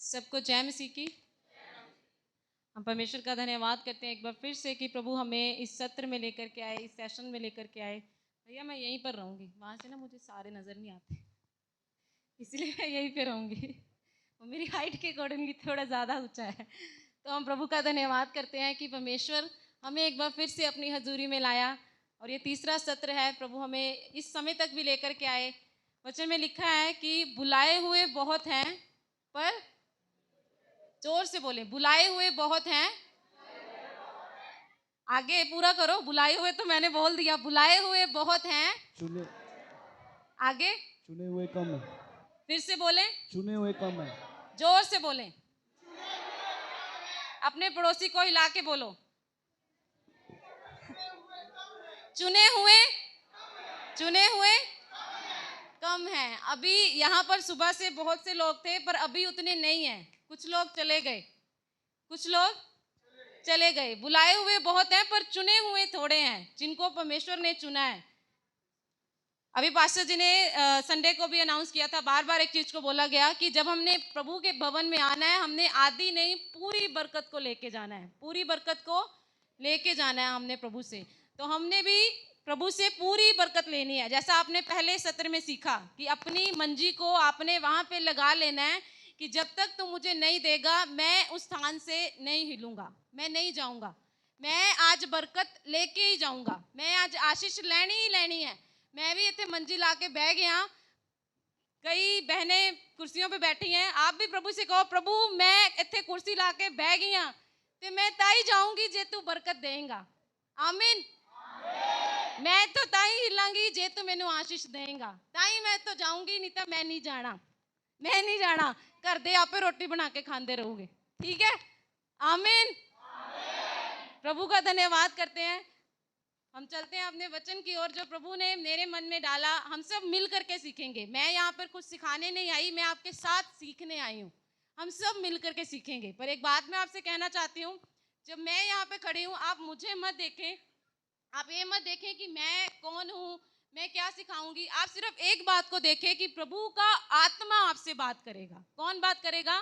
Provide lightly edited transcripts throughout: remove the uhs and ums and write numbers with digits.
सबको जय मसीह की। हम परमेश्वर का धन्यवाद करते हैं एक बार फिर से कि प्रभु हमें इस सत्र में लेकर के आए, इस सेशन में लेकर के आए। भैया मैं यहीं पर रहूँगी, वहाँ से ना मुझे सारे नज़र नहीं आते, इसलिए मैं यहीं पे रहूँगी। वो मेरी हाइट के अकॉर्डिंगली थोड़ा ज़्यादा ऊंचा है। तो हम प्रभु का धन्यवाद करते हैं कि परमेश्वर हमें एक बार फिर से अपनी हजूरी में लाया और ये तीसरा सत्र है। प्रभु हमें इस समय तक भी लेकर के आए। वचन में लिखा है कि बुलाए हुए बहुत हैं, पर जोर से बोले, बुलाए हुए बहुत हैं। आगे पूरा करो, बुलाए हुए तो मैंने बोल दिया, बुलाए हुए बहुत हैं, चुने आगे चुने हुए कम है। फिर से बोले, चुने हुए कम है। जोर से बोले, अपने पड़ोसी को हिला के बोलो, चुने हुए कम हैं। अभी यहाँ पर सुबह से बहुत से लोग थे, पर अभी उतने नहीं हैं। कुछ लोग चले गए, कुछ लोग चले गए। बुलाए हुए बहुत हैं, पर चुने हुए थोड़े हैं, जिनको परमेश्वर ने चुना है। अभी पास्टर जी ने संडे को भी अनाउंस किया था, बार बार एक चीज को बोला गया कि जब हमने प्रभु के भवन में आना है, हमने आधी नहीं पूरी बरकत को लेके जाना है, पूरी बरकत को लेके जाना है हमने प्रभु से। तो हमने भी प्रभु से पूरी बरकत लेनी है। जैसा आपने पहले सत्र में सीखा कि अपनी मंजी को आपने वहां पे लगा लेना है कि जब तक तू मुझे नहीं देगा, मैं उस स्थान से नहीं हिलूंगा, मैं नहीं जाऊंगा। मैं आज बरकत लेके ही जाऊंगा, मैं आज आशीष लेनी ही लेनी है। मैं भी इतने मंजी ला के बह गया। कई बहनें कुर्सियों पे बैठी हैं, आप भी प्रभु से कहो, प्रभु मैं इतने कुर्सी ला के बह गई ते मैं ताई जाऊंगी जे तू बरकत देगा। आमीन। मैं तो ताई हिलांगी जे तू मैनू आशीष देगा, ताई मैं तो जाऊंगी, नहीं तो मैं नहीं जाना, मैं नहीं जाना। घर दे आपे रोटी बना के खाते रहोगे, ठीक है। आमीन। प्रभु का धन्यवाद करते हैं। हम चलते हैं अपने वचन की ओर, जो प्रभु ने मेरे मन में डाला। हम सब मिल करके सीखेंगे। मैं यहाँ पर कुछ सिखाने नहीं आई, मैं आपके साथ सीखने आई हूँ। हम सब मिल करके सीखेंगे। पर एक बात मैं आपसे कहना चाहती हूँ, जब मैं यहाँ पे खड़ी हूँ, आप मुझे मत देखें, आप ये मत देखें कि मैं कौन हूँ, मैं क्या सिखाऊंगी। आप सिर्फ एक बात को देखें कि प्रभु का आत्मा आपसे बात करेगा। कौन बात करेगा?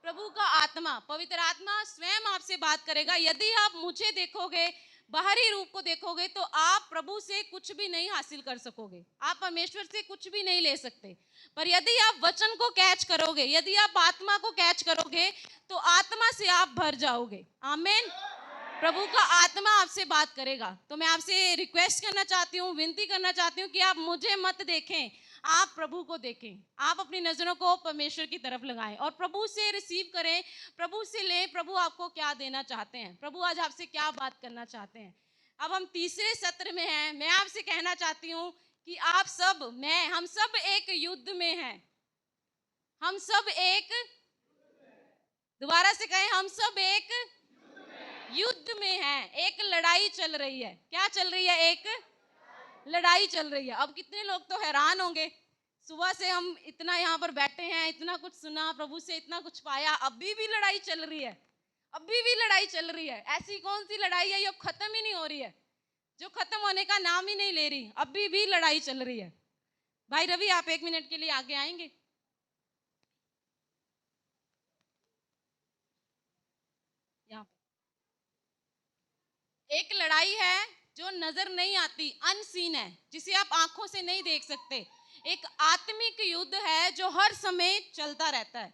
प्रभु का आत्मा, पवित्र आत्मा स्वयं आपसे बात करेगा। यदि आप मुझे देखोगे, बाहरी रूप को देखोगे, तो आप प्रभु से कुछ भी नहीं हासिल कर सकोगे, आप परमेश्वर से कुछ भी नहीं ले सकते। पर यदि आप वचन को कैच करोगे, यदि आप आत्मा को कैच करोगे, तो आत्मा से आप भर जाओगे। आमीन। प्रभु का आत्मा आपसे बात करेगा। तो मैं आपसे रिक्वेस्ट करना चाहती हूँ, विनती करना चाहती हूँ कि आप मुझे मत देखें, आप प्रभु को देखें। आप अपनी नजरों को परमेश्वर की तरफ लगाएं और प्रभु से रिसीव करें, प्रभु से लें। प्रभु आपको क्या देना चाहते हैं, प्रभु आज आपसे क्या बात करना चाहते हैं। अब हम तीसरे सत्र में हैं। मैं आपसे कहना चाहती हूँ कि आप सब, हम सब एक युद्ध में हैं। हम सब एक, दोबारा से कहें, हम सब एक युद्ध में हैं। एक लड़ाई चल रही है। क्या चल रही है? एक लड़ाई चल रही है। अब कितने लोग तो हैरान होंगे, सुबह से हम इतना यहाँ पर बैठे हैं, इतना कुछ सुना, प्रभु से इतना कुछ पाया, अभी भी लड़ाई चल रही है, अभी भी लड़ाई चल रही है। ऐसी कौन सी लड़ाई है जो खत्म ही नहीं हो रही है, जो खत्म होने का नाम ही नहीं ले रही? अभी भी लड़ाई चल रही है। भाई रवि, आप 1 मिनट के लिए आगे आएंगे? यहाँ एक लड़ाई है जो नजर नहीं आती, अनसीन है, जिसे आप आंखों से नहीं देख सकते। एक आत्मिक युद्ध है जो हर समय चलता रहता है।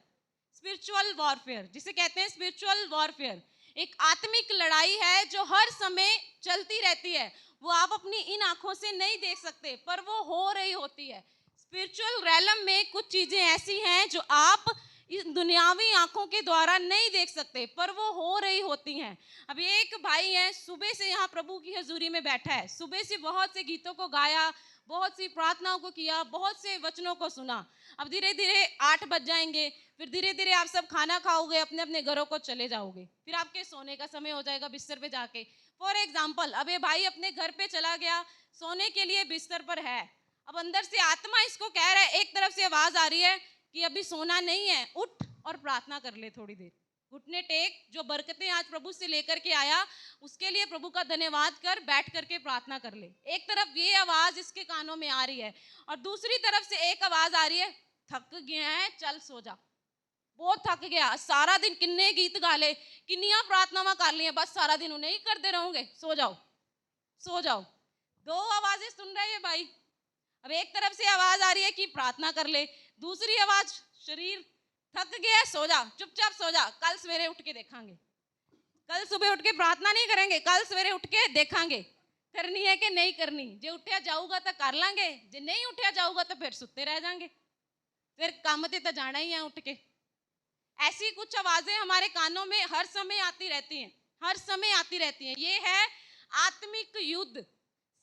स्पिरिचुअल वॉरफेयर जिसे कहते हैं, स्पिरिचुअल वॉरफेयर एक आत्मिक लड़ाई है जो हर समय चलती रहती है। वो आप अपनी इन आंखों से नहीं देख सकते, पर वो हो रही होती है। स्पिरिचुअल रैलम में कुछ चीजें ऐसी हैं जो आप इस दुनियावी आंखों के द्वारा नहीं देख सकते, पर वो हो रही होती हैं। अब एक भाई है, सुबह से यहाँ प्रभु की हजूरी में बैठा है, सुबह से बहुत से गीतों को गाया, बहुत सी प्रार्थनाओं को किया, बहुत से वचनों को सुना। अब धीरे धीरे 8 बज जाएंगे, फिर धीरे धीरे आप सब खाना खाओगे, अपने अपने घरों को चले जाओगे, फिर आपके सोने का समय हो जाएगा बिस्तर पे जाके। फॉर एग्जाम्पल, अब ये भाई अपने घर पे चला गया, सोने के लिए बिस्तर पर है। अब अंदर से आत्मा इसको कह रहा है, एक तरफ से आवाज आ रही है कि अभी सोना नहीं है, उठ और प्रार्थना कर ले थोड़ी देर, घुटने टेक, जो बरकतें आज प्रभु से लेकर के आया उसके लिए प्रभु का धन्यवाद कर, बैठ करके प्रार्थना कर ले। एक तरफ ये आवाज इसके कानों में आ रही है और दूसरी तरफ से एक आवाज आ रही है, थक गया है, चल सो जा। बहुत थक गया, सारा दिन किन्ने गीत गा ले, किन्नियां प्रार्थनावां कर लियां, बस सारा दिन उन्हें ही करते रहोगे, सो जाओ, सो जाओ। दो आवाजें सुन रहे हैं भाई। अब एक तरफ से आवाज आ रही है कि प्रार्थना कर ले, दूसरी आवाज शरीर थक गया, सो जा, चुपचाप सो जा, कल सवेरे उठ के देखेंगे, कल सुबह उठ के प्रार्थना नहीं करेंगे, कल सवेरे उठ के देखेंगे करनी है कि नहीं करनी। जे उठिया जाऊगा तो कर लांगे, जे नहीं उठिया जाऊगा तो फिर सुते रह जाएंगे, फिर काम ते तो जाना ही है उठ के। ऐसी कुछ आवाजें हमारे कानों में हर समय आती रहती हैं, हर समय आती रहती हैं। ये है आत्मिक युद्ध।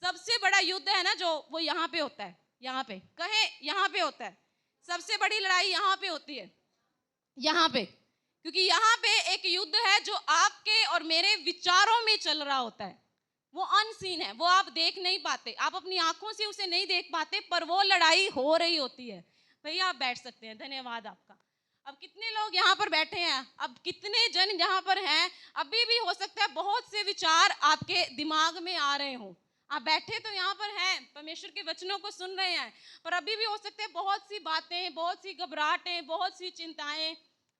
सबसे बड़ा युद्ध है ना जो, वो यहाँ पे होता है, यहाँ पे कहे, यहाँ पे होता है। सबसे बड़ी लड़ाई यहाँ पे होती है, यहाँ पे, क्योंकि यहाँ पे एक युद्ध है जो आपके और मेरे विचारों में चल रहा होता है। वो अनसीन है, वो आप देख नहीं पाते, आप अपनी आंखों से उसे नहीं देख पाते, पर वो लड़ाई हो रही होती है। भैया आप बैठ सकते हैं, धन्यवाद आपका। अब कितने लोग यहाँ पर बैठे हैं, अब कितने जन यहाँ पर हैं, अभी भी हो सकता है बहुत से विचार आपके दिमाग में आ रहे हों। आप बैठे तो यहाँ पर हैं, परमेश्वर के वचनों को सुन रहे हैं, पर अभी भी हो सकता है बहुत सी बातें, बहुत सी घबराहटें, बहुत सी चिंताएं।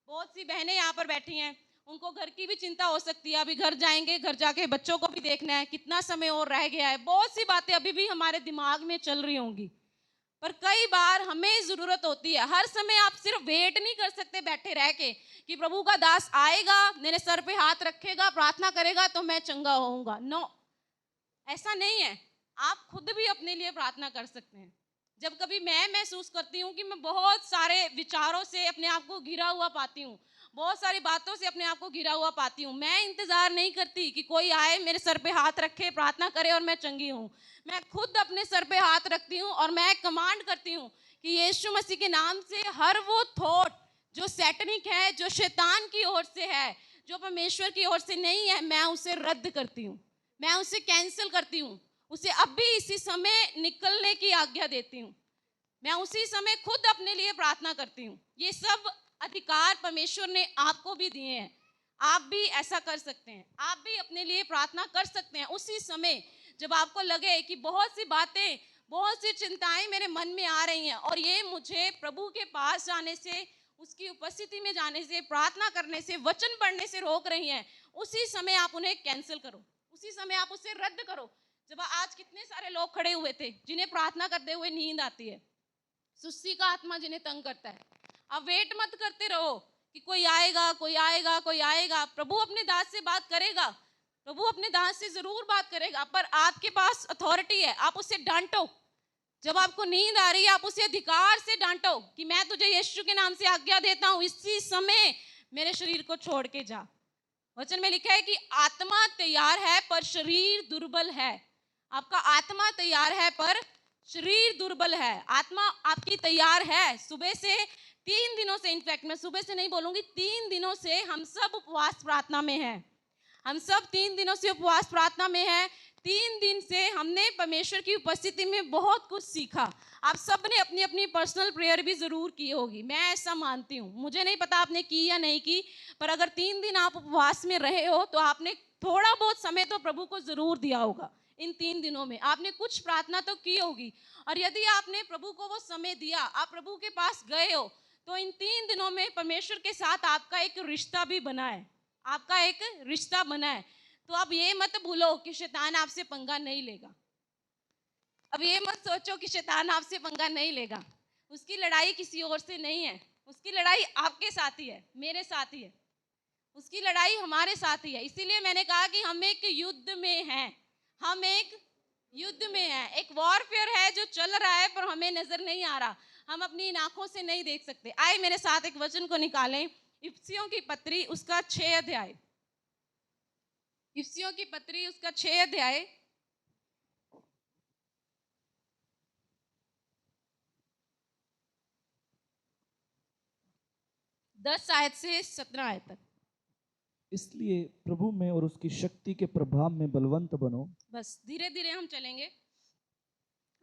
बहुत सी बहनें यहाँ पर बैठी हैं, उनको घर की भी चिंता हो सकती है, अभी घर जाएंगे, घर जाके बच्चों को भी देखना है, कितना समय और रह गया है, बहुत सी बातें अभी भी हमारे दिमाग में चल रही होंगी। पर कई बार हमें जरूरत होती है, हर समय आप सिर्फ वेट नहीं कर सकते बैठे रह के कि प्रभु का दास आएगा, मेरे सर पे हाथ रखेगा, प्रार्थना करेगा तो मैं चंगा होऊंगा। नो, ऐसा नहीं है। आप खुद भी अपने लिए प्रार्थना कर सकते हैं। जब कभी मैं महसूस करती हूँ कि मैं बहुत सारे विचारों से अपने आप को घिरा हुआ पाती हूँ, बहुत सारी बातों से अपने आप को घिरा हुआ पाती हूँ, मैं इंतजार नहीं करती कि कोई आए, मेरे सर पे हाथ रखे, प्रार्थना करे और मैं चंगी हूँ। मैं खुद अपने सर पे हाथ रखती हूँ और मैं कमांड करती हूँ कि यीशु मसीह के नाम से हर वो थॉट जो सैटनिक है, जो शैतान की ओर से है, जो परमेश्वर की ओर से नहीं है, मैं उसे रद्द करती हूँ, मैं उसे कैंसिल करती हूँ, उसे अभी इसी समय निकलने की आज्ञा देती हूँ। मैं उसी समय खुद अपने लिए प्रार्थना करती हूँ। ये सब अधिकार परमेश्वर ने आपको भी दिए हैं, आप भी ऐसा कर सकते हैं, आप भी अपने लिए प्रार्थना कर सकते हैं उसी समय जब आपको लगे कि बहुत सी बातें, बहुत सी चिंताएं मेरे मन में आ रही हैं और ये मुझे प्रभु के पास जाने से, उसकी उपस्थिति में जाने से, प्रार्थना करने से, वचन पढ़ने से रोक रही हैं। उसी समय आप उन्हें कैंसिल करो, उसी समय आप उसे रद्द करो। जब आज कितने सारे लोग खड़े हुए थे जिन्हें प्रार्थना करते हुए नींद आती है, सुस्ती का आत्मा जिन्हें तंग करता है, अब वेट मत करते रहो कि कोई आएगा, कोई आएगा, कोई आएगा। प्रभु अपने दास से बात करेगा, प्रभु अपने दास से जरूर बात करेगा, पर आपके पास अथॉरिटी है, आप उसे डांटो। जब आपको नींद आ रही है, आप उसे अधिकार से डांटो कि मैं तुझे यीशु के नाम से आज्ञा देता हूं, इसी समय मेरे शरीर को छोड़ के जा। वचन में लिखा है कि आत्मा तैयार है पर शरीर दुर्बल है। आपका आत्मा तैयार है पर शरीर दुर्बल है। आत्मा आपकी तैयार है। सुबह से 3 दिनों से, इनफैक्ट मैं सुबह से नहीं बोलूंगी, 3 दिनों से हम सब उपवास प्रार्थना में हैं। हम सब 3 दिनों से उपवास प्रार्थना में हैं। 3 दिन से हमने परमेश्वर की उपस्थिति में बहुत कुछ सीखा। आप सब ने अपनी अपनी पर्सनल प्रेयर भी जरूर की होगी, मैं ऐसा मानती हूँ। मुझे नहीं पता आपने की या नहीं की, पर अगर 3 दिन आप उपवास में रहे हो तो आपने थोड़ा बहुत समय तो प्रभु को जरूर दिया होगा। इन 3 दिनों में आपने कुछ प्रार्थना तो की होगी, और यदि आपने प्रभु को वो समय दिया, आप प्रभु के पास गए हो, तो इन 3 दिनों में परमेश्वर के साथ आपका एक रिश्ता भी बना है, आपका एक रिश्ता बना है। तो अब ये मत भूलो कि शैतान आपसे पंगा नहीं लेगा। अब ये मत सोचो कि शैतान आपसे पंगा नहीं लेगा। उसकी लड़ाई किसी और से नहीं है, उसकी लड़ाई आपके साथ ही है, मेरे साथ ही है, उसकी लड़ाई हमारे साथ ही है। इसीलिए मैंने कहा कि हम एक युद्ध में हैं, हम एक युद्ध में हैं। एक वॉरफेयर है जो चल रहा है पर हमें नजर नहीं आ रहा, हम अपनी आंखों से नहीं देख सकते। आए मेरे साथ एक वचन को निकालें, इफिसियों की पत्री उसका 6 अध्याय, इफिसियों की पत्री उसका 6 अध्याय 10 आयत से 17 आयत तक। इसलिए प्रभु में और उसकी शक्ति के प्रभाव में बलवंत बनो। बस धीरे धीरे हम चलेंगे।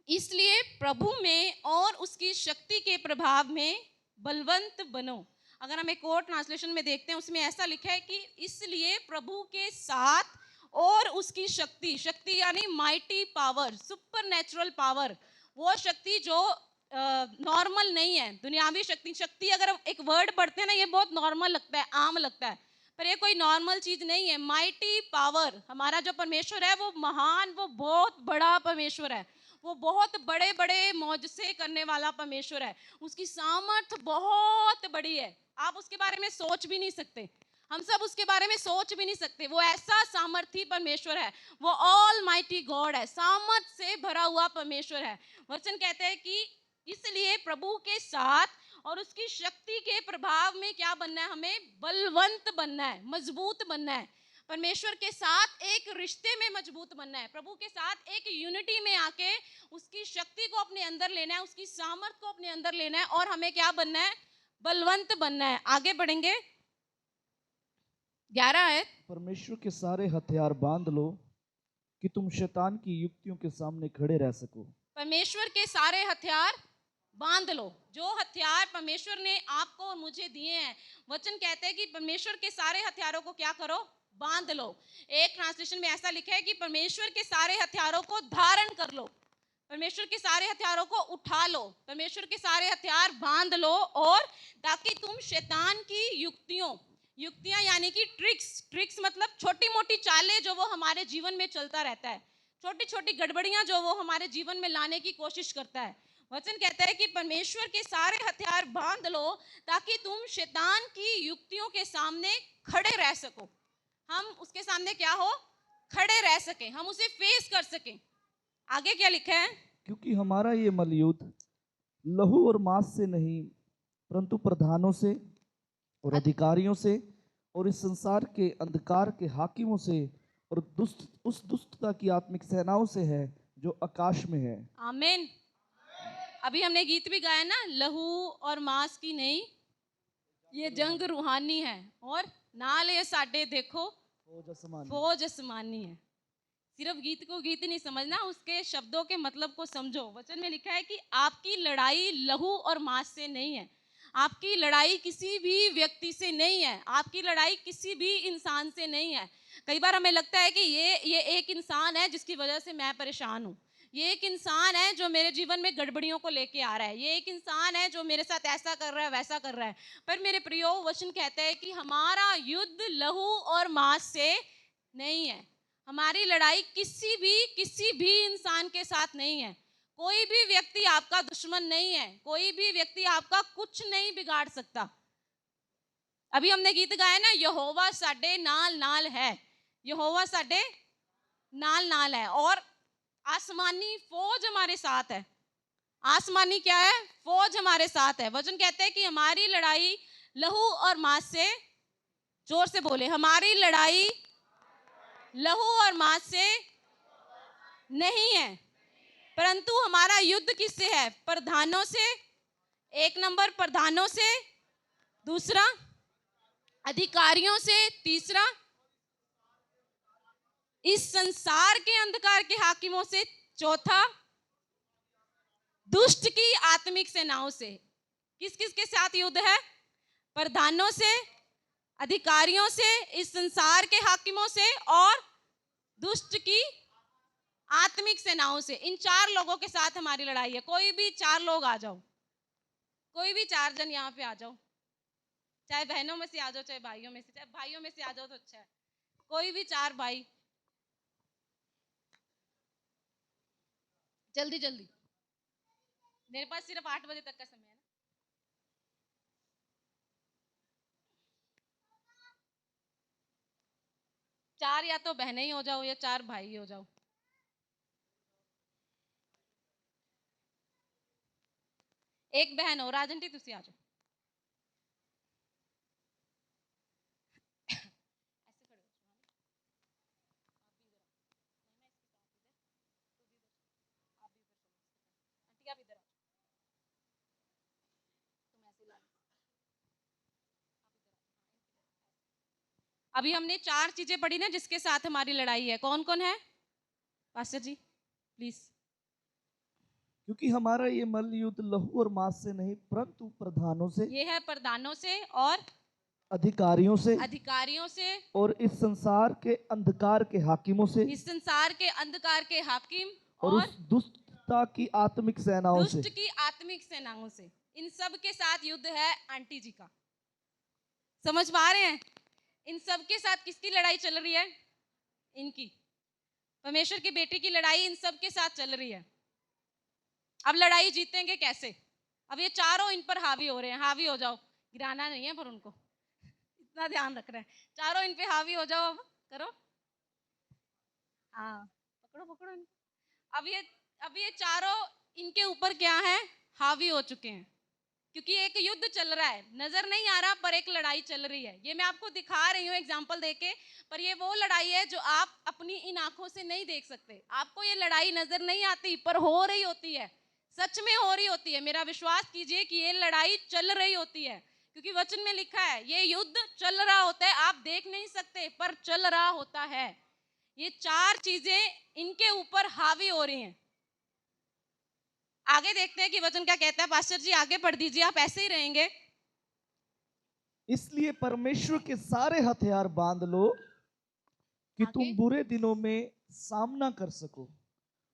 इसलिए प्रभु में और उसकी शक्ति के प्रभाव में बलवंत बनो। अगर हम एक और ट्रांसलेशन में देखते हैं, उसमें ऐसा लिखा है कि इसलिए प्रभु के साथ और उसकी शक्ति, शक्ति यानी mighty power, super natural power, वो शक्ति जो नॉर्मल नहीं है। दुनियावी शक्ति, शक्ति अगर एक वर्ड पढ़ते हैं ना, ये बहुत नॉर्मल लगता है, आम लगता है, पर ये कोई नॉर्मल चीज नहीं है। माइटी पावर, हमारा जो परमेश्वर है वो महान, वो बहुत बड़ा परमेश्वर है, वो बहुत बड़े बड़े मौजसे करने वाला परमेश्वर है। उसकी सामर्थ बहुत बड़ी है, आप उसके बारे में सोच भी नहीं सकते, हम सब उसके बारे में सोच भी नहीं सकते। वो ऐसा सामर्थी परमेश्वर है, वो ऑल माइटी गॉड है, सामर्थ से भरा हुआ परमेश्वर है। वचन कहते हैं कि इसलिए प्रभु के साथ और उसकी शक्ति के प्रभाव में क्या बनना है, हमें बलवंत बनना है, मजबूत बनना है। परमेश्वर के साथ एक रिश्ते में मजबूत बनना है, प्रभु के साथ एक यूनिटी में आके उसकी शक्ति को अपने अंदर लेना है, उसकी सामर्थ को अपने अंदर लेना है, और हमें क्या बनना है, बलवंत बनना है। आगे बढ़ेंगे 11 है, परमेश्वर के सारे हथियार बांध लो कि तुम शैतान की युक्तियों के सामने खड़े रह सको। परमेश्वर के सारे हथियार बांध लो। जो हथियार परमेश्वर ने आपको और मुझे दिए हैं, वचन कहते हैं कि परमेश्वर के सारे हथियारों को क्या करो, बांध लो। एक ट्रांसलेशन में ऐसा लिखा है कि परमेश्वर के सारे हथियारों को धारण कर लो, परमेश्वर के सारे हथियारों को उठा लो, परमेश्वर के सारे हथियार बांध लो, और ताकि तुम शैतान की युक्तियां यानी कि ट्रिक्स मतलब छोटी मोटी चालें जो वो हमारे जीवन में चलता रहता है, छोटी छोटी गड़बड़ियां जो वो हमारे जीवन में लाने की कोशिश करता है। वचन कहता है कि परमेश्वर के सारे हथियार बांध लो ताकि तुम शैतान की युक्तियों के सामने खड़े रह सको। हम उसके सामने क्या हो, खड़े रह सके, हम उसे फेस कर सके। आगे क्या लिखा है, क्योंकि हमारा ये मलयुद्ध लहू और मांस से नहीं परंतु प्रधानों से और अधिकारियों से और इस संसार के अंधकार के हाकिमों से और उस दुष्टता की आत्मिक सेनाओं से है जो आकाश में है। आमीन। अभी हमने गीत भी गाया ना, लहू और मांस की नहीं, ये जंग रूहानी है, और नाल ये साडे देखो फौज आसमानी है। सिर्फ गीत को गीत नहीं समझना, उसके शब्दों के मतलब को समझो। वचन में लिखा है कि आपकी लड़ाई लहू और मांस से नहीं है, आपकी लड़ाई किसी भी व्यक्ति से नहीं है, आपकी लड़ाई किसी भी इंसान से नहीं है। कई बार हमें लगता है कि ये एक इंसान है जिसकी वजह से मैं परेशान हूँ, ये एक इंसान है जो मेरे जीवन में गड़बड़ियों को लेके आ रहा है, ये एक इंसान है जो मेरे साथ ऐसा कर रहा है वैसा कर रहा है। पर मेरे प्रियो, वचन कहता है कि हमारा युद्ध लहू और मांस से नहीं है, हमारी लड़ाई किसी भी इंसान के साथ नहीं है। कोई भी व्यक्ति आपका दुश्मन नहीं है, कोई भी व्यक्ति आपका कुछ नहीं बिगाड़ सकता। अभी हमने गीत गाया ना, यहोवा साडे नाल नाल है, यहोवा साडे नाल नाल है, और आसमानी फौज हमारे साथ है। आसमानी क्या है, फौज हमारे साथ है। वचन कहते हैं कि हमारी लड़ाई लहू और मांस से, जोर से बोले, हमारी लड़ाई लहू और मांस से नहीं है, परंतु हमारा युद्ध किससे है, प्रधानों से, एक नंबर प्रधानों से, दूसरा अधिकारियों से, तीसरा इस संसार के अंधकार के हाकिमों से, चौथा दुष्ट की आत्मिक सेनाओं से। किस किस के साथ युद्ध है, प्रधानों से, अधिकारियों से, इस संसार के हाकिमों से, और दुष्ट की आत्मिक सेनाओं से। इन 4 लोगों के साथ हमारी लड़ाई है। कोई भी 4 लोग आ जाओ, कोई भी 4 जन यहाँ पे आ जाओ, चाहे बहनों में से आ जाओ, चाहे भाइयों में से, चाहे भाइयों में से आ जाओ तो अच्छा है, कोई भी 4 भाई, जल्दी जल्दी, मेरे पास सिर्फ 8 बजे तक का समय है ना। चार या तो बहनें ही हो जाओ या 4 भाई ही हो जाओ। एक बहन हो, राजंटी तुसी आ जाओ। अभी हमने 4 चीजें पढ़ी ना जिसके साथ हमारी लड़ाई है। कौन कौन है पास्टर जी, प्लीज। क्योंकि हमारा ये मल युद्ध लहू और मांस से नहीं परंतु प्रधानों से, ये है प्रधानों से और अधिकारियों से और इस संसार के अंधकार के हाकिमों से, इस संसार के अंधकार के हाकिम और उस दुष्टता की आत्मिक सेनाओं से। दुष्ट की आत्मिक सेनाओं से। इन सब के साथ युद्ध है आंटी जी का। समझ पा रहे हैं? इन सब के साथ किसकी लड़ाई चल रही है? इनकी। परमेश्वर की बेटी की लड़ाई इन सब के साथ चल रही है। अब लड़ाई जीतेंगे कैसे? अब ये चारों इन पर हावी हो रहे हैं। हावी हो जाओ, गिराना नहीं है पर उनको इतना ध्यान रखना है। चारों इन पे हावी हो जाओ। अब करो, हाँ, पकड़ो पकड़ो इनको। अब ये चारों इनके ऊपर क्या है? हावी हो चुके हैं। क्योंकि एक युद्ध चल रहा है, नजर नहीं आ रहा पर एक लड़ाई चल रही है। ये मैं आपको दिखा रही हूँ एग्जाम्पल देके, पर ये वो लड़ाई है जो आप अपनी इन आंखों से नहीं देख सकते। आपको ये लड़ाई नजर नहीं आती पर हो रही होती है, सच में हो रही होती है। मेरा विश्वास कीजिए कि ये लड़ाई चल रही होती है, क्योंकि वचन में लिखा है ये युद्ध चल रहा होता है। आप देख नहीं सकते पर चल रहा होता है। ये चार चीजें इनके ऊपर हावी हो रही हैं। आगे देखते हैं कि वचन क्या कहता है। पास्टर जी आगे पढ़ दीजिए, आप ऐसे ही रहेंगे। इसलिए परमेश्वर के सारे हथियार बांध लो कि आगे? तुम बुरे दिनों में सामना कर सको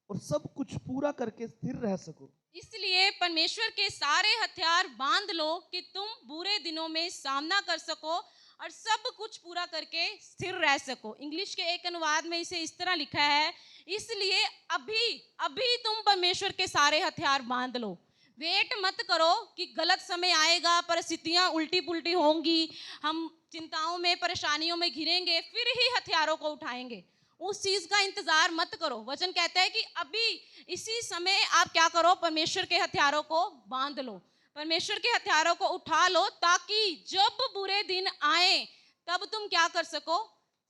और सब कुछ पूरा करके स्थिर रह सको। इसलिए परमेश्वर के सारे हथियार बांध लो कि तुम बुरे दिनों में सामना कर सको और सब कुछ पूरा करके स्थिर रह सको। इंग्लिश के एक अनुवाद में इसे इस तरह लिखा है, इसलिए अभी अभी तुम परमेश्वर के सारे हथियार बांध लो। वेट मत करो कि गलत समय आएगा, परिस्थितियां उल्टी पुल्टी होंगी, हम चिंताओं में परेशानियों में घिरेंगे, फिर ही हथियारों को उठाएंगे। उस चीज का इंतजार मत करो। वचन कहता है कि अभी इसी समय आप क्या करो? परमेश्वर के हथियारों को बांध लो, परमेश्वर के हथियारों को उठा लो, ताकि जब बुरे दिन आए तब तुम क्या कर सको?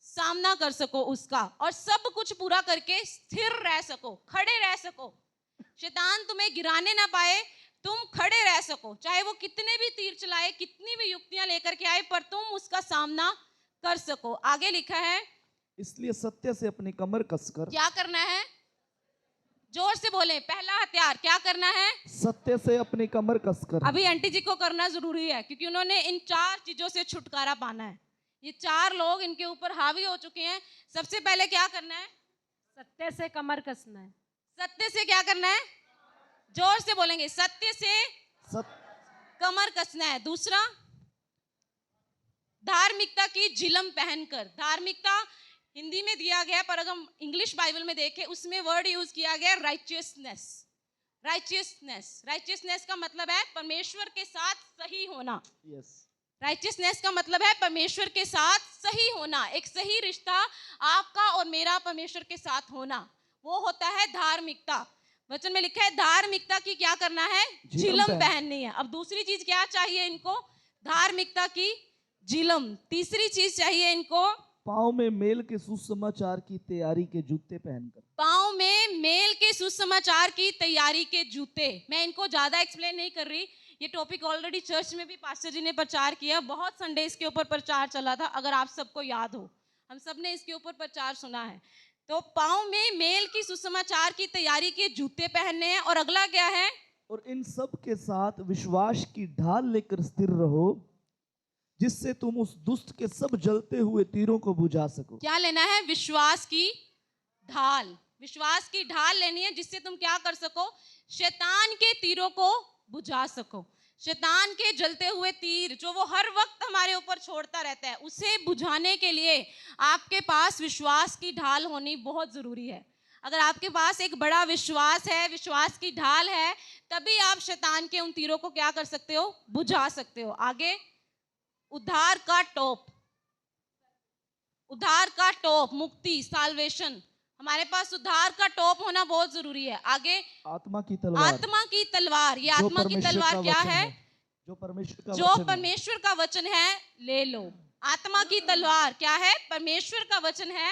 सामना कर सको उसका, और सब कुछ पूरा करके स्थिर रह सको, खड़े रह सको। शैतान तुम्हें गिराने ना पाए, तुम खड़े रह सको। चाहे वो कितने भी तीर चलाए, कितनी भी युक्तियां लेकर के आए, पर तुम उसका सामना कर सको। आगे लिखा है, इसलिए सत्य से अपनी कमर कसकर। क्या करना है? जोर से बोले। पहला हथियार क्या करना है? सत्य से अपनी कमर कसकर। अभी आंटी जी को करना जरूरी है, क्योंकि उन्होंने इन चार चीजों से छुटकारा पाना है। ये चार लोग इनके ऊपर हावी हो चुके हैं। सबसे पहले क्या करना है? सत्य से कमर कसना है। सत्य से क्या करना है? जोर से बोलेंगे, सत्य से सत कमर कसना है। दूसरा, धार्मिकता की झिलम पहनकर। धार्मिकता हिंदी में दिया गया, पर अगर हम इंग्लिश बाइबल में देखें उसमें वर्ड यूज किया गया राइचियसनेस। राइचियसनेस, राइचियसनेस का मतलब है परमेश्वर के साथ सही होना। यस। राइचियसनेस का मतलब है परमेश्वर के साथ सही होना, एक सही रिश्ता आपका और मेरा परमेश्वर के साथ होना, वो होता है धार्मिकता। वचन में लिखा है धार्मिकता की क्या करना है? झिलम पहननी है। अब दूसरी चीज क्या चाहिए इनको? धार्मिकता की झिलम। तीसरी चीज चाहिए इनको, पाँव में मेल के सुसमाचार की तैयारी के जूते पहनकर। पाँव में मेल के सुसमाचार की तैयारी के जूते। मैं इनको ज्यादा एक्सप्लेन नहीं कर रही, ये टॉपिक ऑलरेडी चर्च में भी पास्टर जी ने प्रचार किया, बहुत संडे इसके ऊपर प्रचार चला था, अगर आप सबको याद हो, हम सब ने इसके ऊपर प्रचार सुना है। तो पाँव में मेल की सुसमाचार की तैयारी के जूते पहनने हैं। और अगला क्या है? और इन सब के साथ विश्वास की ढाल लेकर स्थिर रहो, जिससे तुम उस दुष्ट के सब जलते हुए तीरों को बुझा सको। क्या लेना है? विश्वास की ढाल। विश्वास की ढाल लेनी है, जिससे तुम क्या कर सको? शैतान के तीरों को बुझा सको। शैतान के जलते हुए तीर जो वो हर वक्त हमारे ऊपर छोड़ता रहता है, उसे बुझाने के लिए आपके पास विश्वास की ढाल होनी बहुत जरूरी है। अगर आपके पास एक बड़ा विश्वास है, विश्वास की ढाल है, तभी आप शैतान के उन तीरों को क्या कर सकते हो? बुझा सकते हो। आगे, उद्धार का टोप। उद्धार का टोप, मुक्ति, साल्वेशन। हमारे पास उद्धार का टोप होना बहुत जरूरी है। आगे, आत्मा की तलवार। आत्मा की तलवार। ये आत्मा की तलवार क्या है? जो परमेश्वर का जो वचन है। परमेश्वर का वचन है, ले लो। आत्मा की तलवार क्या है? परमेश्वर का वचन है,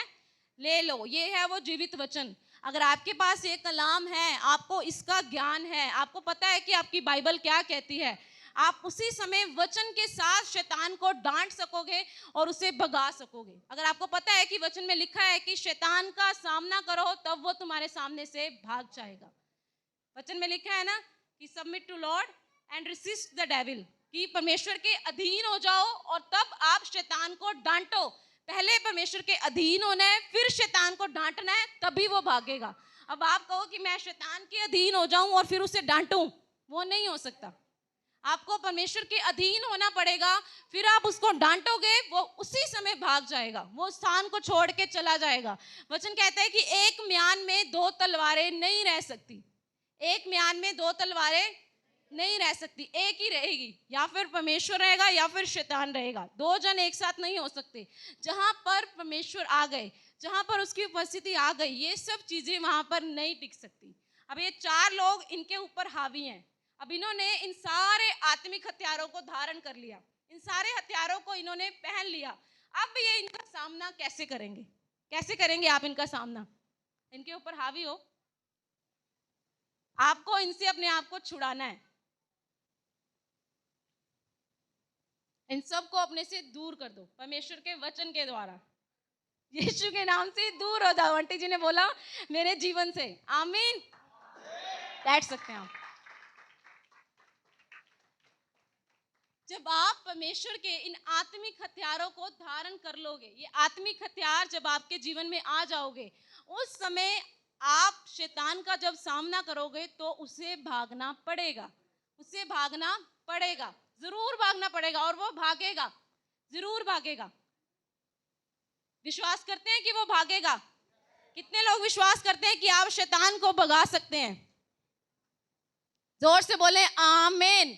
ले लो। ये है वो जीवित वचन। अगर आपके पास ये कलाम है, आपको इसका ज्ञान है, आपको पता है कि आपकी बाइबल क्या कहती है, आप उसी समय वचन के साथ शैतान को डांट सकोगे और उसे भगा सकोगे। अगर आपको पता है कि वचन में लिखा है कि शैतान का सामना करो, तब वो तुम्हारे सामने से भाग जाएगा। वचन में लिखा है ना कि submit to Lord and resist the devil, कि परमेश्वर के अधीन हो जाओ और तब आप शैतान को डांटो। पहले परमेश्वर के अधीन होना है, फिर शैतान को डांटना है, तभी वो भागेगा। अब आप कहो कि मैं शैतान के अधीन हो जाऊं और फिर उसे डांटूं, वो नहीं हो सकता। आपको परमेश्वर के अधीन होना पड़ेगा, फिर आप उसको डांटोगे, वो उसी समय भाग जाएगा, वो स्थान को छोड़ के चला जाएगा। वचन कहता है कि एक म्यान में दो तलवारें नहीं रह सकती, एक म्यान में दो तलवारें नहीं रह सकती, एक ही रहेगी, या फिर परमेश्वर रहेगा या फिर शैतान रहेगा, दो जन एक साथ नहीं हो सकते। जहां पर परमेश्वर आ गए, जहां पर उसकी उपस्थिति आ गई, ये सब चीजें वहां पर नहीं टिक सकती। अब ये चार लोग इनके ऊपर हावी हैं, अब इन्होंने इन सारे आत्मिक हथियारों को धारण कर लिया, इन सारे हथियारों को इन्होंने पहन लिया। अब ये इनका सामना कैसे करेंगे? कैसे करेंगे आप इनका सामना? इनके ऊपर हावी हो, आपको इनसे अपने आप को छुड़ाना है, इन सब को अपने से दूर कर दो परमेश्वर के वचन के द्वारा। यीशु के नाम से दूर हो जाओ। आंटी जी ने बोला मेरे जीवन से, आमीन। बैठ सकते हैं आप। जब आप परमेश्वर के इन आत्मिक हथियारों को धारण कर लोगे, ये आत्मिक हथियार जब आपके जीवन में आ जाओगे, उस समय आप शैतान का जब सामना करोगे तो उसे भागना पड़ेगा, उसे भागना पड़ेगा, जरूर भागना पड़ेगा, और वो भागेगा, जरूर भागेगा। विश्वास करते हैं कि वो भागेगा? कितने लोग विश्वास करते हैं कि आप शैतान को भगा सकते हैं? जोर से बोले आमीन।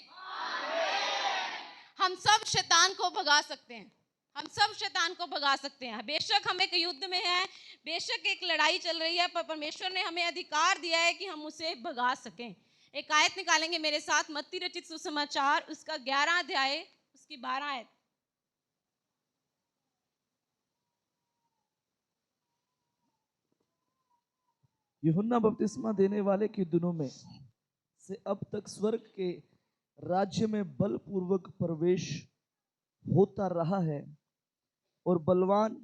हम सब शैतान को भगा सकते हैं, हम सब शैतान को भगा सकते हैं। बेशक हम एक युद्ध में हैं, बेशक एक लड़ाई चल रही है, पर परमेश्वर ने हमें अधिकार दिया है कि हम उसे भगा सकें। एक आयत निकालेंगे मेरे साथ, मत्ती रचित सुसमाचार उसका 11 अध्याय उसकी 12 आयत। यूहन्ना बपतिस्मा देने वाले के दिनों में से अब तक स्वर्ग के राज्य में बलपूर्वक प्रवेश होता रहा है और बलवान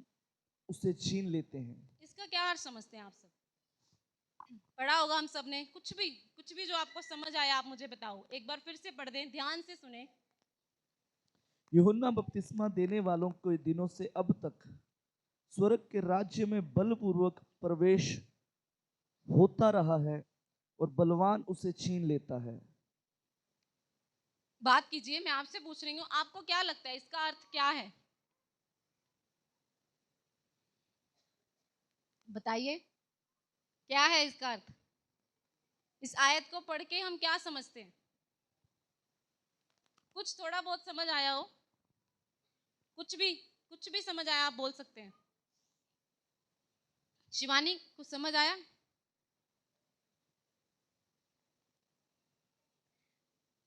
उसे छीन लेते हैं। इसका क्या अर्थ समझते हैं आप सब? पढ़ा होगा हम सब ने, कुछ भी जो आपको समझ आया आप मुझे बताओ। एक बार फिर से पढ़ दें, ध्यान से सुने। यूहन्ना बपतिस्मा देने वालों के दिनों से अब तक स्वर्ग के राज्य में बलपूर्वक प्रवेश होता रहा है और बलवान उसे छीन लेता है। बात कीजिए, मैं आपसे पूछ रही हूँ, आपको क्या लगता है इसका अर्थ क्या है? बताइए, क्या है इसका अर्थ? इस आयत को पढ़ के हम क्या समझते हैं? कुछ थोड़ा बहुत समझ आया हो? कुछ भी समझ आया आप बोल सकते हैं। शिवानी, कुछ समझ आया?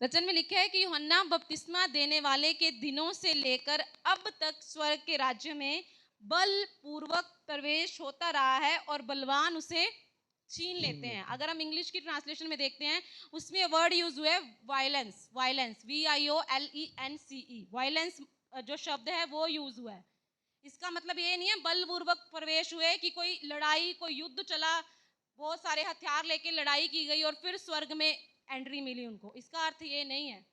वचन में लिखा है कि यूहन्ना बपतिस्मा देने वाले के दिनों से लेकर अब तक स्वर्ग के राज्य में बलपूर्वक प्रवेश होता रहा है और बलवान उसे छीन लेते हैं। अगर हम इंग्लिश की ट्रांसलेशन में देखते हैं, उसमें वर्ड यूज हुआ है वायलेंस, वायलेंस VIOLENCE, वायलेंस जो शब्द है वो यूज हुआ है। इसका मतलब ये नहीं है बलपूर्वक प्रवेश हुए कि कोई लड़ाई, कोई युद्ध चला, बहुत सारे हथियार लेके लड़ाई की गई और फिर स्वर्ग में एंट्री मिली उनको। इसका अर्थ ये नहीं है।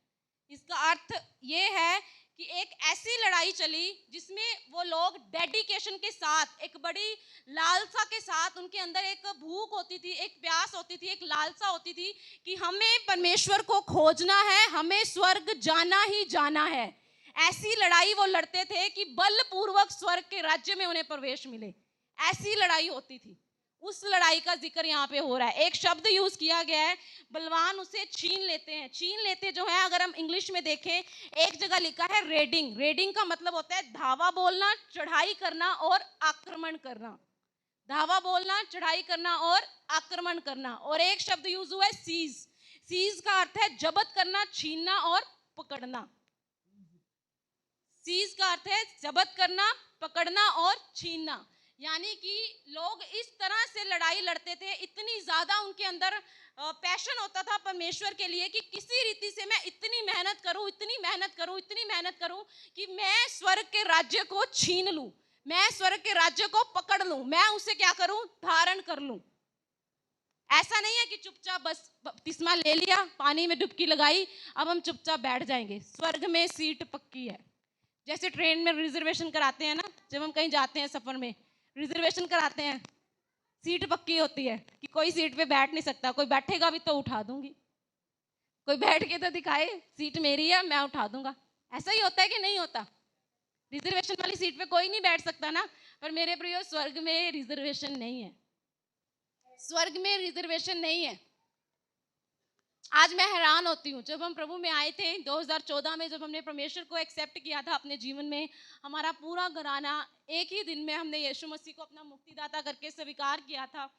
इसका अर्थ ये है कि एक ऐसी लड़ाई चली जिसमें वो लोग डेडिकेशन के साथ, एक बड़ी लालसा के साथ, उनके अंदर एक भूख होती थी, एक प्यास होती थी, एक लालसा होती थी कि हमें परमेश्वर को खोजना है, हमें स्वर्ग जाना ही जाना है। ऐसी लड़ाई वो लड़ते थे कि बलपूर्वक स्वर्ग के राज्य में उन्हें प्रवेश मिले। ऐसी लड़ाई होती थी। उस लड़ाई का जिक्र यहाँ पे हो रहा है। एक शब्द यूज किया गया है, बलवान उसे छीन लेते हैं। छीन लेते जो है, अगर हम इंग्लिश में देखें, एक जगह लिखा है रेडिंग। रेडिंग का मतलब होता है धावा बोलना, चढ़ाई करना और आक्रमण करना। धावा बोलना, चढ़ाई करना और आक्रमण करना। और एक शब्द यूज हुआ है सीज। सीज का अर्थ है जब्त करना, छीनना और पकड़ना। सीज का अर्थ है जब्त करना, पकड़ना और छीनना। यानी कि लोग इस तरह से लड़ाई लड़ते थे, इतनी ज्यादा उनके अंदर पैशन होता था परमेश्वर के लिए कि किसी रीति से मैं इतनी मेहनत करूं, इतनी मेहनत करूं, इतनी मेहनत करूं कि मैं स्वर्ग के राज्य को छीन लूं, मैं स्वर्ग के राज्य को पकड़ लूं, मैं उसे क्या करूं, धारण कर लूं। ऐसा नहीं है कि चुपचाप बस बपतिस्मा ले लिया, पानी में डुबकी लगाई, अब हम चुपचाप बैठ जाएंगे। स्वर्ग में सीट पक्की है। जैसे ट्रेन में रिजर्वेशन कराते हैं ना, जब हम कहीं जाते हैं सफर में रिजर्वेशन कराते हैं, सीट पक्की होती है कि कोई सीट पे बैठ नहीं सकता, कोई बैठेगा भी तो उठा दूंगी, कोई बैठ के तो दिखाए सीट मेरी है मैं उठा दूंगा। ऐसा ही होता है कि नहीं होता? रिजर्वेशन वाली सीट पे कोई नहीं बैठ सकता ना। पर मेरे प्रियो, स्वर्ग में रिजर्वेशन नहीं है, स्वर्ग में रिजर्वेशन नहीं है। आज मैं हैरान होती हूँ, जब हम प्रभु में आए थे 2014 में, जब हमने परमेश्वर को एक्सेप्ट किया था अपने जीवन में, हमारा पूरा घराना एक ही दिन में हमने यीशु मसीह को अपना मुक्तिदाता करके स्वीकार किया था।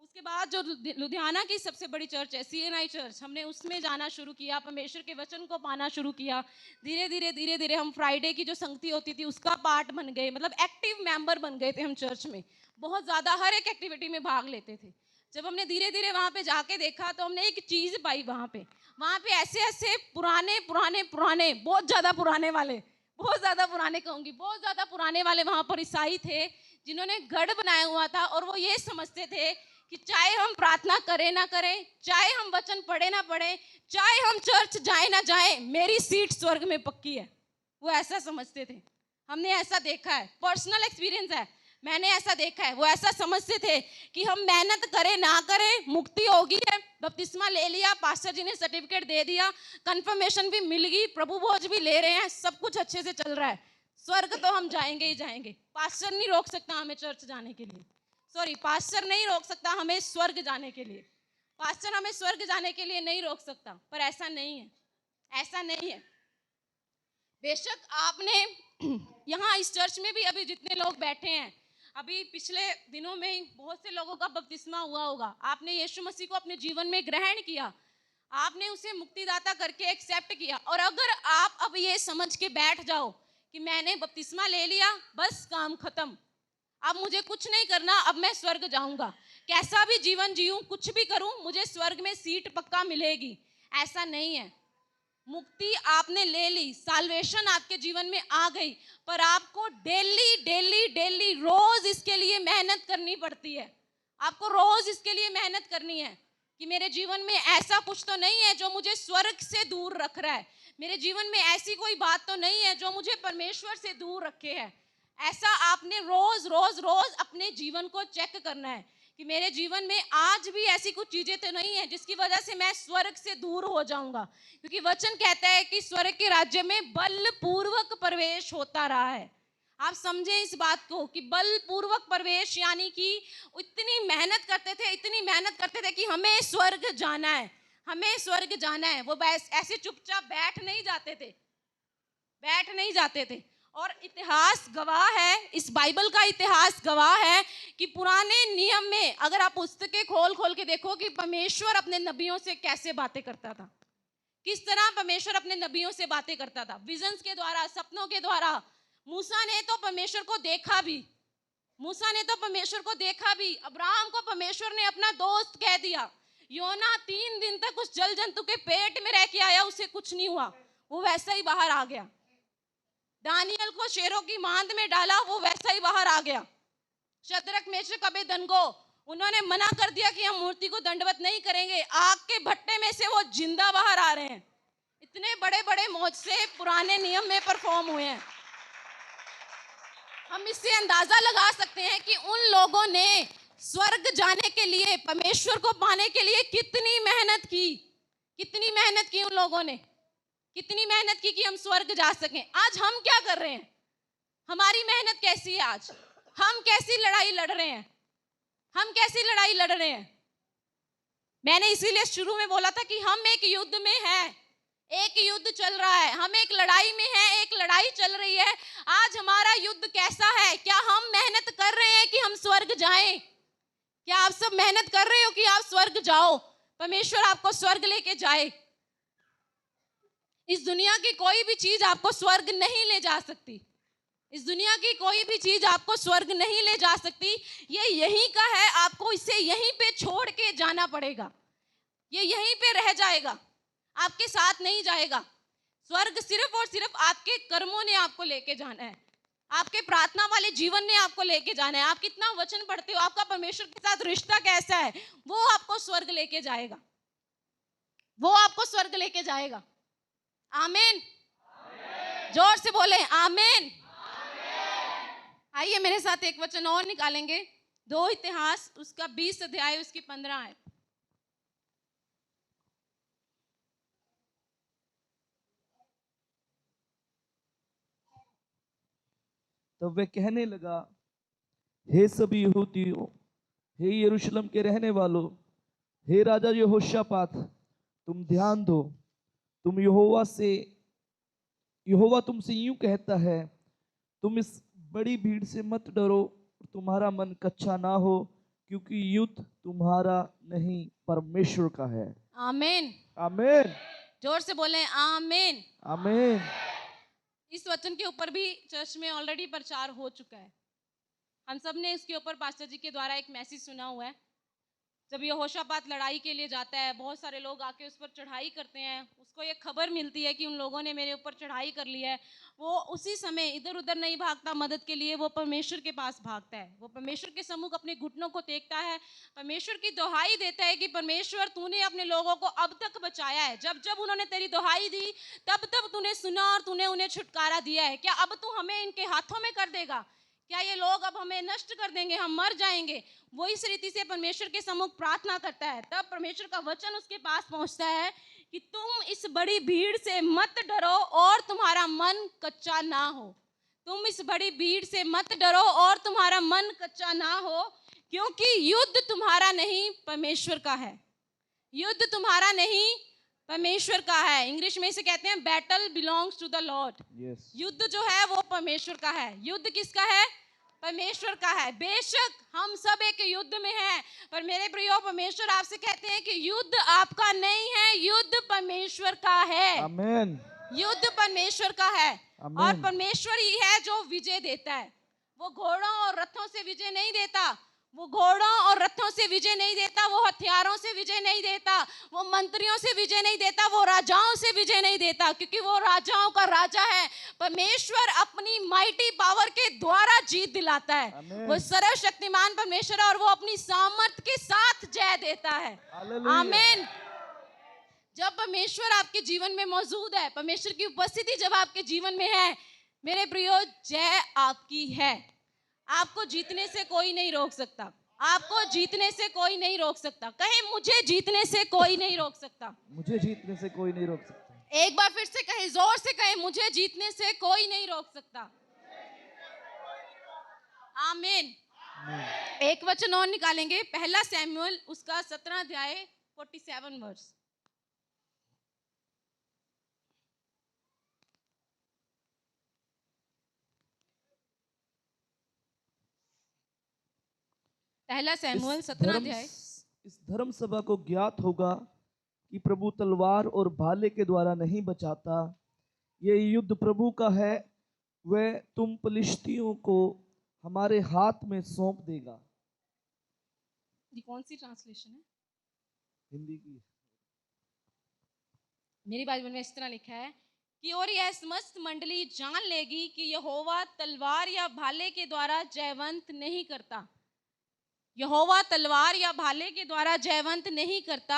उसके बाद जो लुधियाना की सबसे बड़ी चर्च है CNI चर्च, हमने उसमें जाना शुरू किया, परमेश्वर के वचन को पाना शुरू किया। धीरे धीरे हम फ्राइडे की जो संगति होती थी उसका पार्ट बन गए, मतलब एक्टिव मेंबर बन गए थे हम चर्च में, बहुत ज़्यादा हर एक एक्टिविटी में भाग लेते थे। जब हमने धीरे धीरे वहाँ पे जाके देखा तो हमने एक चीज़ पाई, वहाँ पे ऐसे ऐसे पुराने बहुत ज़्यादा पुराने वाले, बहुत ज़्यादा पुराने कहूँगी, बहुत ज़्यादा पुराने वाले वहाँ पर ईसाई थे जिन्होंने गढ़ बनाया हुआ था। और वो ये समझते थे कि चाहे हम प्रार्थना करें ना करें, चाहे हम वचन पढ़े ना पढ़े, चाहे हम चर्च जाए ना जाए, मेरी सीट स्वर्ग में पक्की है। वो ऐसा समझते थे। हमने ऐसा देखा है, पर्सनल एक्सपीरियंस है, मैंने ऐसा देखा है। वो ऐसा समझते थे कि हम मेहनत करें ना करें, मुक्ति होगी है, बपतिस्मा ले लिया, पास्टर जी ने सर्टिफिकेट दे दिया, कंफर्मेशन भी मिल गई, प्रभु भोज भी ले रहे हैं, सब कुछ अच्छे से चल रहा है, स्वर्ग तो हम जाएंगे ही जाएंगे। पास्टर नहीं रोक सकता हमें चर्च जाने के लिए, सॉरी, पास्टर नहीं रोक सकता हमें स्वर्ग जाने के लिए, पास्टर हमें स्वर्ग जाने के लिए नहीं रोक सकता। पर ऐसा नहीं है, ऐसा नहीं है। बेशक आपने यहाँ इस चर्च में भी अभी जितने लोग बैठे हैं, अभी पिछले दिनों में ही बहुत से लोगों का बपतिस्मा हुआ होगा। आपने यीशु मसीह को अपने जीवन में ग्रहण किया, आपने उसे मुक्तिदाता करके एक्सेप्ट किया। और अगर आप अब ये समझ के बैठ जाओ कि मैंने बपतिस्मा ले लिया, बस काम खत्म, अब मुझे कुछ नहीं करना, अब मैं स्वर्ग जाऊंगा, कैसा भी जीवन जीऊं, कुछ भी करूं, मुझे स्वर्ग में सीट पक्का मिलेगी, ऐसा नहीं है। मुक्ति आपने ले ली, साल्वेशन आपके जीवन में आ गई, पर आपको डेली डेली डेली रोज इसके लिए मेहनत करनी पड़ती है। आपको रोज इसके लिए मेहनत करनी है कि मेरे जीवन में ऐसा कुछ तो नहीं है जो मुझे स्वर्ग से दूर रख रहा है, मेरे जीवन में ऐसी कोई बात तो नहीं है जो मुझे परमेश्वर से दूर रखे है। ऐसा आपने रोज रोज रोज अपने जीवन को चेक करना है कि मेरे जीवन में आज भी ऐसी कुछ चीजें तो नहीं है जिसकी वजह से मैं स्वर्ग से दूर हो जाऊंगा। क्योंकि वचन कहता है कि स्वर्ग के राज्य में बलपूर्वक प्रवेश होता रहा है। आप समझे इस बात को कि बलपूर्वक प्रवेश, यानी कि इतनी मेहनत करते थे, इतनी मेहनत करते थे कि हमें स्वर्ग जाना है, हमें स्वर्ग जाना है। वो ऐसे चुपचाप बैठ नहीं जाते थे, बैठ नहीं जाते थे। और इतिहास गवाह है, इस बाइबल का इतिहास गवाह है कि पुराने नियम में अगर आप पुस्तकें खोल खोल के देखो कि परमेश्वर अपने नबियों से कैसे बातें करता था, किस तरह परमेश्वर अपने नबियों से बातें करता था, विजन्स के द्वारा, सपनों के द्वारा। मूसा ने तो परमेश्वर को देखा भी, मूसा ने तो परमेश्वर को देखा भी। अब्राहम को परमेश्वर ने अपना दोस्त कह दिया। योना 3 दिन तक उस जल जंतु के पेट में रह के आया, उसे कुछ नहीं हुआ, वो वैसा ही बाहर आ गया। दानियल को शेरों की मांद में डाला, वो वैसा ही बाहर आ गया। शद्रक मेशक अबेदनगो, उन्होंने मना कर दिया कि हम मूर्ति को दंडवत नहीं करेंगे, आग के भट्टे में से वो जिंदा बाहर आ रहे हैं। इतने बड़े बड़े मौजज़े पुराने नियम में परफॉर्म हुए हैं। हम इससे अंदाजा लगा सकते हैं कि उन लोगों ने स्वर्ग जाने के लिए, परमेश्वर को पाने के लिए कितनी मेहनत की, कितनी मेहनत की उन लोगों ने, कितनी मेहनत की कि हम स्वर्ग जा सकें। आज हम क्या कर रहे हैं? हमारी मेहनत कैसी है? आज हम कैसी लड़ाई लड़ रहे हैं? हम कैसी लड़ाई लड़ रहे हैं? मैंने इसीलिए शुरू में बोला था कि हम एक युद्ध में हैं, एक युद्ध चल रहा है, हम एक लड़ाई में हैं, एक लड़ाई चल रही है। आज हमारा युद्ध कैसा है? क्या हम मेहनत कर रहे हैं कि हम स्वर्ग जाएं? क्या आप सब मेहनत कर रहे हो कि आप स्वर्ग जाओ, परमेश्वर आपको स्वर्ग लेके जाए? इस दुनिया की कोई भी चीज आपको स्वर्ग नहीं ले जा सकती, इस दुनिया की कोई भी चीज आपको स्वर्ग नहीं ले जा सकती। ये यहीं का है, आपको इसे यहीं पे छोड़ के जाना पड़ेगा, ये यहीं पे रह जाएगा, आपके साथ नहीं जाएगा। स्वर्ग सिर्फ और सिर्फ आपके कर्मों ने आपको लेके जाना है, आपके प्रार्थना वाले जीवन ने आपको लेके जाना है। आप कितना वचन पढ़ते हो, आपका परमेश्वर के साथ रिश्ता कैसा है, वो आपको स्वर्ग लेके जाएगा, वो आपको स्वर्ग लेके जाएगा। आमीन, जोर से बोले आमीन। आइए मेरे साथ एक वचन और निकालेंगे, दो इतिहास उसका 20 अध्याय उसकी 15 है। तब वह कहने लगा, हे सभी यहूदियों, हे यरूशलेम के रहने वालों, हे राजा यहोशापात, तुम ध्यान दो। तुम यहोवा तुमसे यूं कहता है, तुम इस बड़ी भीड़ से मत डरो, तुम्हारा मन कच्चा ना हो, क्योंकि युद्ध तुम्हारा नहीं परमेश्वर का है। आमीन। आमीन। जोर से बोलें आमीन। आमीन। इस वचन के ऊपर भी चर्च में ऑलरेडी प्रचार हो चुका है। हम सब ने इसके ऊपर पास्टर जी के द्वारा एक मैसेज सुना हुआ है। जब यहोशापात लड़ाई के लिए जाता है, बहुत सारे लोग आके उस पर चढ़ाई करते हैं, उसको ये खबर मिलती है कि उन लोगों ने मेरे ऊपर चढ़ाई कर ली है। वो उसी समय इधर उधर नहीं भागता मदद के लिए, वो परमेश्वर के पास भागता है। वो परमेश्वर के सम्मुख अपने घुटनों को टेकता है, परमेश्वर की दुहाई देता है कि परमेश्वर तूने अपने लोगों को अब तक बचाया है। जब जब उन्होंने तेरी दुहाई दी, तब तब तूने सुना और तूने उन्हें छुटकारा दिया है। क्या अब तू हमें इनके हाथों में कर देगा? क्या ये लोग अब हमें नष्ट कर देंगे, हम मर जाएंगे? वो इस रीति से परमेश्वर के सम्मुख प्रार्थना करता है। तब परमेश्वर का वचन उसके पास पहुंचता है कि तुम इस बड़ी भीड़ से मत डरो और तुम्हारा मन कच्चा ना हो। तुम इस बड़ी भीड़ से मत डरो और तुम्हारा मन कच्चा ना हो, क्योंकि युद्ध तुम्हारा नहीं परमेश्वर का है। युद्ध तुम्हारा नहीं परमेश्वर का है। इंग्लिश में इसे कहते हैं battle belongs to the Lord. Yes. युद्ध जो है वो परमेश्वर का है। युद्ध किसका है? परमेश्वर का है। बेशक हम सब एक युद्ध में हैं, पर मेरे प्रियो परमेश्वर आपसे कहते हैं कि युद्ध आपका नहीं है, युद्ध परमेश्वर का है। आमीन। युद्ध परमेश्वर का है आमीन। और परमेश्वर ही है जो विजय देता है। वो घोड़ों और रथों से विजय नहीं देता, वो घोड़ों और रथों से विजय नहीं देता, वो हथियारों से विजय नहीं देता, वो मंत्रियों से विजय नहीं देता, वो राजाओं से विजय नहीं देता, क्योंकि वो राजाओं का राजा है। परमेश्वर अपनी माइटी पावर के द्वारा जीत दिलाता है। आमीन। वो सर्वशक्तिमान परमेश्वर है और वो अपनी सामर्थ के साथ जय देता है। हालेलुया। आमीन। जब परमेश्वर आपके जीवन में मौजूद है, परमेश्वर की उपस्थिति जब आपके जीवन में है, मेरे प्रियो, जय आपकी है। आपको जीतने से कोई नहीं रोक सकता। आपको जीतने से कोई नहीं रोक सकता। कहे, मुझे जीतने से कोई नहीं रोक सकता। मुझे जीतने से कोई नहीं रोक सकता। एक बार फिर से कहे, जोर से कहे, मुझे जीतने से कोई नहीं रोक सकता। आमीन। एक वचन और निकालेंगे, पहला सैमुएल उसका 17 अध्याय 47 वर्स। पहला सैमुएल 17 अध्याय। इस धर्म सभा को ज्ञात होगा कि प्रभु तलवार और भाले के द्वारा नहीं बचाता, ये युद्ध प्रभु का है, वह तुम फलिश्तियों को हमारे हाथ में सौंप देगा। ये कौन सी ट्रांसलेशन है? हिंदी की। मेरी बाइबल में इस तरह लिखा है कि और यह समस्त मंडली जान लेगी कि यहोवा तलवार या भाले के द्वारा जयवंत नहीं करता। यहोवा तलवार या भाले के द्वारा जयवंत नहीं करता,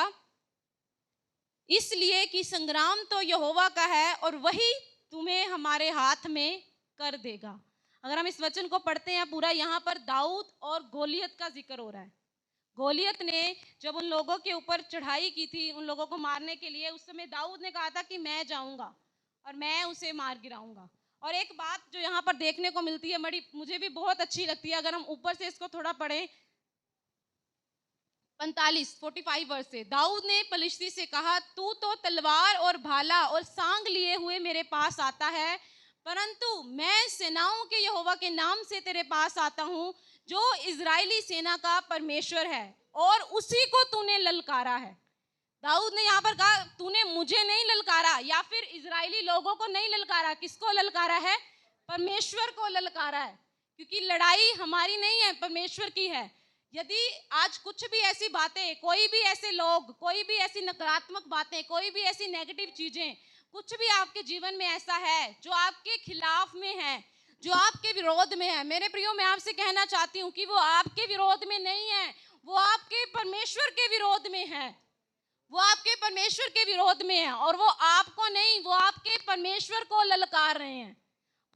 इसलिए कि संग्राम तो यहोवा का है और वही तुम्हें हमारे हाथ में कर देगा। अगर हम इस वचन को पढ़ते हैं पूरा, यहाँ पर दाऊद और गोलियत का जिक्र हो रहा है। गोलियत ने जब उन लोगों के ऊपर चढ़ाई की थी, उन लोगों को मारने के लिए, उस समय दाऊद ने कहा था कि मैं जाऊंगा और मैं उसे मार गिराऊंगा। और एक बात जो यहाँ पर देखने को मिलती है, बड़ी मुझे भी बहुत अच्छी लगती है, अगर हम ऊपर से इसको थोड़ा पढ़ें, 45 वर्ष से दाऊद ने पलिश्ती से कहा, तू तो तलवार और भाला और सांग लिए हुए मेरे पास आता है, परंतु मैं सेनाओं के यहोवा के नाम से तेरे पास आता हूँ, जो इजरायली सेना का परमेश्वर है, और उसी को तूने ललकारा है। दाऊद ने यहाँ पर कहा, तूने मुझे नहीं ललकारा या फिर इजरायली लोगों को नहीं ललकारा। किसको ललकारा है? परमेश्वर को ललकारा है, क्योंकि लड़ाई हमारी नहीं है, परमेश्वर की है। यदि आज कुछ भी ऐसी बातें, कोई भी ऐसे लोग, कोई भी ऐसी नकारात्मक बातें, कोई भी ऐसी नेगेटिव चीजें, कुछ भी आपके जीवन में ऐसा है जो आपके खिलाफ में है, जो आपके विरोध में है, मेरे प्रियो, मैं आपसे कहना चाहती हूँ कि वो आपके विरोध में नहीं है, वो आपके परमेश्वर के विरोध में है। वो आपके परमेश्वर के विरोध में है और वो आपको नहीं, वो आपके परमेश्वर को ललकार रहे हैं।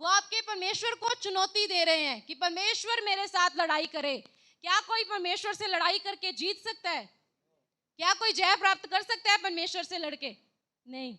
वो आपके परमेश्वर को चुनौती दे रहे हैं कि परमेश्वर मेरे साथ लड़ाई करे, क्या कोई परमेश्वर से लड़ाई करके जीत सकता है? क्या कोई जय प्राप्त कर सकता है परमेश्वर से लड़के? नहीं।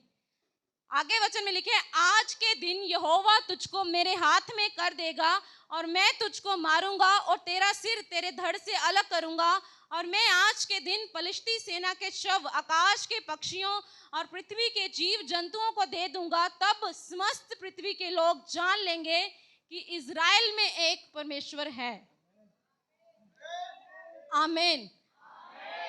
आगे वचन में लिखे, आज के दिन यहोवा तुझको मेरे हाथ में कर देगा और मैं तुझको मारूंगा और तेरा सिर तेरे धड़ से अलग करूंगा, और मैं आज के दिन पलिश्ती सेना के शव आकाश के पक्षियों और पृथ्वी के जीव जंतुओं को दे दूंगा। तब समस्त पृथ्वी के लोग जान लेंगे कि इज़राइल में एक परमेश्वर है। आमीन।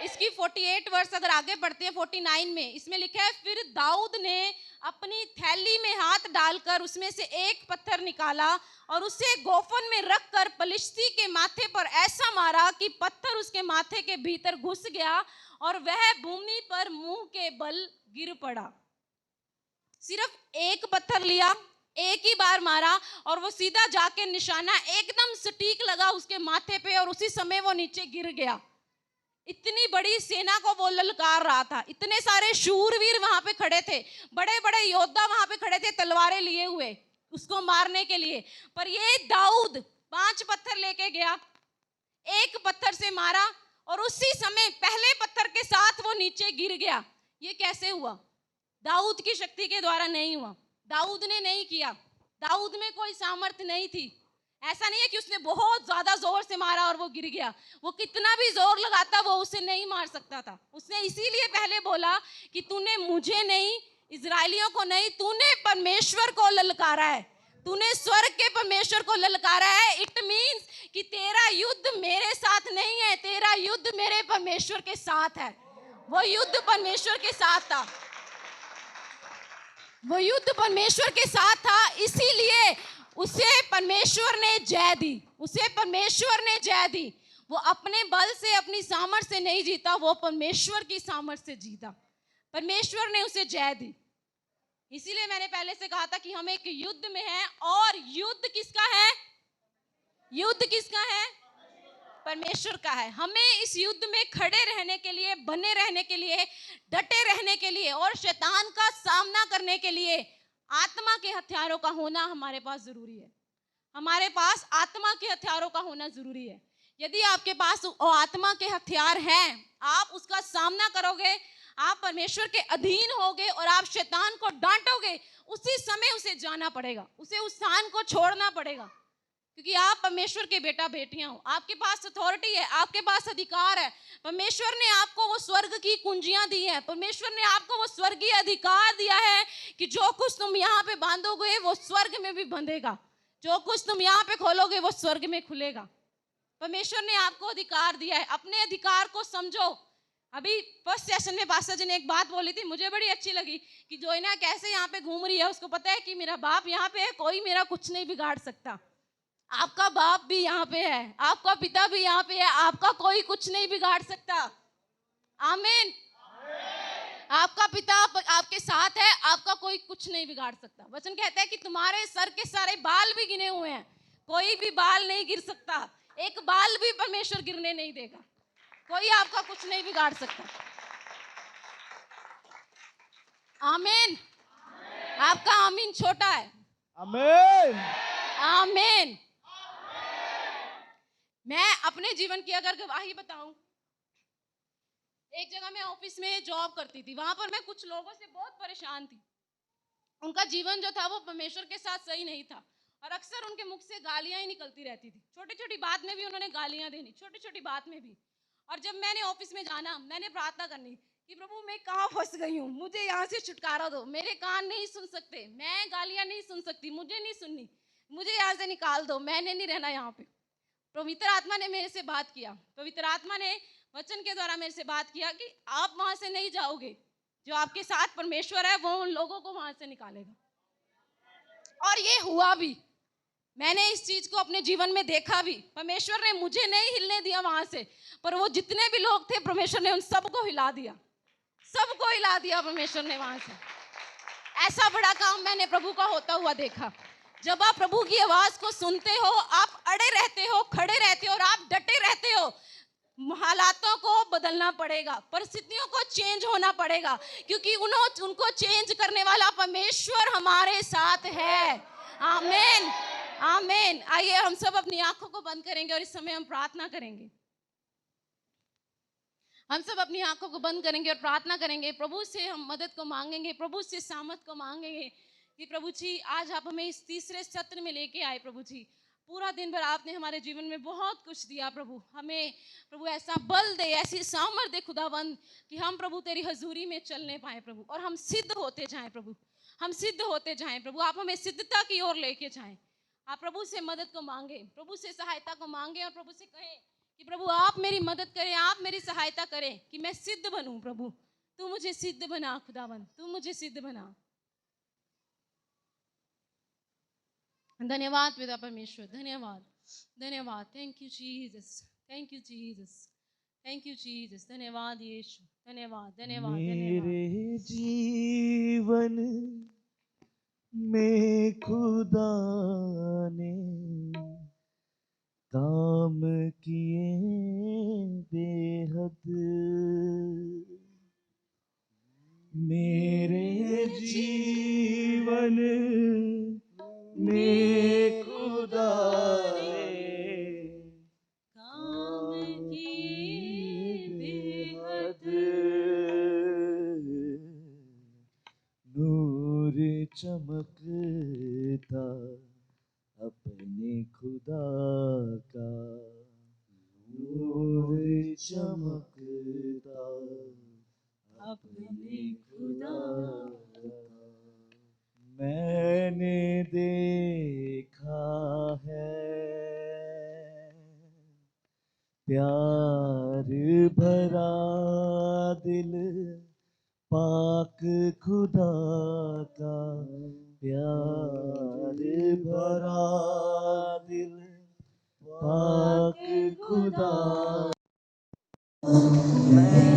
इसकी 48 वर्ष अगर आगे बढ़ते हैं 49 में, इसमें लिखा है, फिर दाऊद ने अपनी थैली में हाथ डालकर उसमें से एक पत्थर निकाला और उसे गोफन में रखकर पलिश्ती के माथे पर ऐसा मारा कि पत्थर उसके माथे के भीतर घुस गया और वह भूमि पर मुंह के बल गिर पड़ा। सिर्फ एक पत्थर लिया, एक ही बार मारा और वो सीधा जाके निशाना एकदम सटीक लगा उसके माथे पे और उसी समय वो नीचे गिर गया। इतनी बड़ी सेना को वो ललकार रहा था, इतने सारे शूरवीर वहां पे खड़े थे, बड़े बड़े योद्धा वहां पे खड़े थे तलवारें लिए हुए उसको मारने के लिए, पर ये दाऊद 5 पत्थर लेके गया, एक पत्थर से मारा और उसी समय पहले पत्थर के साथ वो नीचे गिर गया। ये कैसे हुआ? दाऊद की शक्ति के द्वारा नहीं हुआ, दाऊद ने नहीं किया, दाऊद में कोई सामर्थ्य नहीं थी। ऐसा नहीं है कि उसने बहुत ज्यादा जोर से मारा और वो गिर गया, वो कितना भी जोर लगाता वो उसे नहीं मार सकता था। उसने इसीलिए पहले बोला कि तूने मुझे नहीं, इजरायलियों को नहीं, तूने परमेश्वर को ललकारा है, तूने स्वर्ग के परमेश्वर को ललकारा है। इट मीन्स कि तेरा युद्ध मेरे साथ नहीं है, तेरा युद्ध मेरे परमेश्वर के साथ है। वो युद्ध परमेश्वर के साथ था, वो युद्ध परमेश्वर के साथ था, इसीलिए उसे परमेश्वर ने जय दी, उसे परमेश्वर ने जय दी। वो अपने बल से, अपनी सामर्थ से नहीं जीता, वो परमेश्वर की सामर्थ से जीता, परमेश्वर ने उसे जय दी। इसीलिए मैंने पहले से कहा था कि हम एक युद्ध में हैं, और युद्ध किसका है? युद्ध किसका है? परमेश्वर का है। हमें इस युद्ध में खड़े रहने के लिए, बने रहने के लिए, डटे रहने के लिए और शैतान का सामना करने के लिए आत्मा के हथियारों का होना हमारे पास जरूरी है। हमारे पास आत्मा के हथियारों का होना जरूरी है। यदि आपके पास आत्मा के हथियार हैं, आप उसका सामना करोगे, आप परमेश्वर के अधीन होगे और आप शैतान को डांटोगे, उसी समय उसे जाना पड़ेगा, उसे उस स्थान को छोड़ना पड़ेगा, क्योंकि आप परमेश्वर के बेटा बेटियां हो, आपके पास अथॉरिटी है, आपके पास अधिकार है। परमेश्वर ने आपको वो स्वर्ग की कुंजियां दी हैं, परमेश्वर ने आपको वो स्वर्गीय अधिकार दिया है कि जो कुछ तुम यहाँ पे बांधोगे वो स्वर्ग में भी बंधेगा, जो कुछ तुम यहाँ पे खोलोगे वो स्वर्ग में खुलेगा। परमेश्वर ने आपको अधिकार दिया है, अपने अधिकार को समझो। अभी फर्स्ट सेशन में पास्टर जी ने एक बात बोली थी, मुझे बड़ी अच्छी लगी कि जोइना कैसे यहाँ पे घूम रही है, उसको पता है कि मेरा बाप यहाँ पे है, कोई मेरा कुछ नहीं बिगाड़ सकता। आपका बाप भी यहाँ पे है, आपका पिता भी यहाँ पे है, आपका कोई कुछ नहीं बिगाड़ सकता। आमीन। आपका पिता आपके साथ है, आपका कोई कुछ नहीं बिगाड़ सकता। वचन कहता है कि तुम्हारे सर के सारे बाल भी गिने हुए हैं, कोई भी बाल नहीं गिर सकता, एक बाल भी परमेश्वर गिरने नहीं देगा, कोई आपका कुछ नहीं बिगाड़ सकता। आमीन। आपका आमीन छोटा है। आमीन। आमीन। मैं अपने जीवन की अगर गवाही बताऊं, एक जगह मैं ऑफिस में जॉब करती थी, वहां पर मैं कुछ लोगों से बहुत परेशान थी। उनका जीवन जो था वो परमेश्वर के साथ सही नहीं था और अक्सर उनके मुख से गालियां ही निकलती रहती थी। छोटी छोटी बात में भी उन्होंने गालियां देनी, छोटी छोटी बात में भी। और जब मैंने ऑफिस में जाना, मैंने प्रार्थना करनी कि प्रभु मैं कहाँ फंस गई हूँ, मुझे यहाँ से छुटकारा दो, मेरे कान नहीं सुन सकते, मैं गालियां नहीं सुन सकती, मुझे नहीं सुननी, मुझे यहाँ से निकाल दो, मैंने नहीं रहना यहाँ पे। पवित्र आत्मा ने मेरे से बात किया, पवित्र आत्मा ने वचन के द्वारा मेरे से बात किया कि आप वहां से नहीं जाओगे, जो आपके साथ परमेश्वर है वो उन लोगों को वहां से निकालेगा। और ये हुआ भी, मैंने इस चीज को अपने जीवन में देखा भी। परमेश्वर ने मुझे नहीं हिलने दिया वहां से, पर वो जितने भी लोग थे परमेश्वर ने उन सबको हिला दिया, सबको हिला दिया परमेश्वर ने वहां से। ऐसा बड़ा काम मैंने प्रभु का होता हुआ देखा। जब आप प्रभु की आवाज को सुनते हो, आप अड़े रहते हो, खड़े रहते हो और आप डटे रहते हो, हालातों को बदलना पड़ेगा, परिस्थितियों को चेंज होना पड़ेगा, क्योंकि उनको चेंज करने वाला परमेश्वर हमारे साथ है। आमीन। आमीन। आइए हम सब अपनी आंखों को बंद करेंगे और इस समय हम प्रार्थना करेंगे। हम सब अपनी आंखों को बंद करेंगे और प्रार्थना करेंगे, प्रभु से हम मदद को मांगेंगे, प्रभु से सामर्थ को मांगेंगे कि प्रभु जी आज आप हमें इस तीसरे सत्र में लेके आए। प्रभु जी पूरा दिन भर आपने हमारे जीवन में बहुत कुछ दिया प्रभु, हमें प्रभु ऐसा बल दे, ऐसी सामर्थ दे खुदावंद कि हम प्रभु तेरी हजूरी में चलने पाए प्रभु, और हम सिद्ध होते जाएं प्रभु, हम सिद्ध होते जाएं प्रभु। आप हमें सिद्धता की ओर लेके जाएं। आप प्रभु से मदद को मांगे, प्रभु से सहायता को मांगे, और प्रभु से कहें कि प्रभु आप मेरी मदद करें, आप मेरी सहायता करें कि मैं सिद्ध बनूं प्रभु। तू मुझे सिद्ध बना खुदावन, तू मुझे सिद्ध बना। धन्यवाद पिता परमेश्वर, धन्यवाद, धन्यवाद। Thank you Jesus, thank you Jesus, thank you Jesus. धन्यवाद यीशु, धन्यवाद, धन्यवाद, धन्यवाद। मेरे जीवन में खुदा ने काम किए बेहद, मेरे जीवन में खुदा ने काम किए बेहद, नूर चमकता अपने खुदा का, नूर चमकता अपने खुदा का। मैंने देखा है प्यार भरा दिल पाक खुदा का, प्यार भरा दिल पाक खुदा। मैं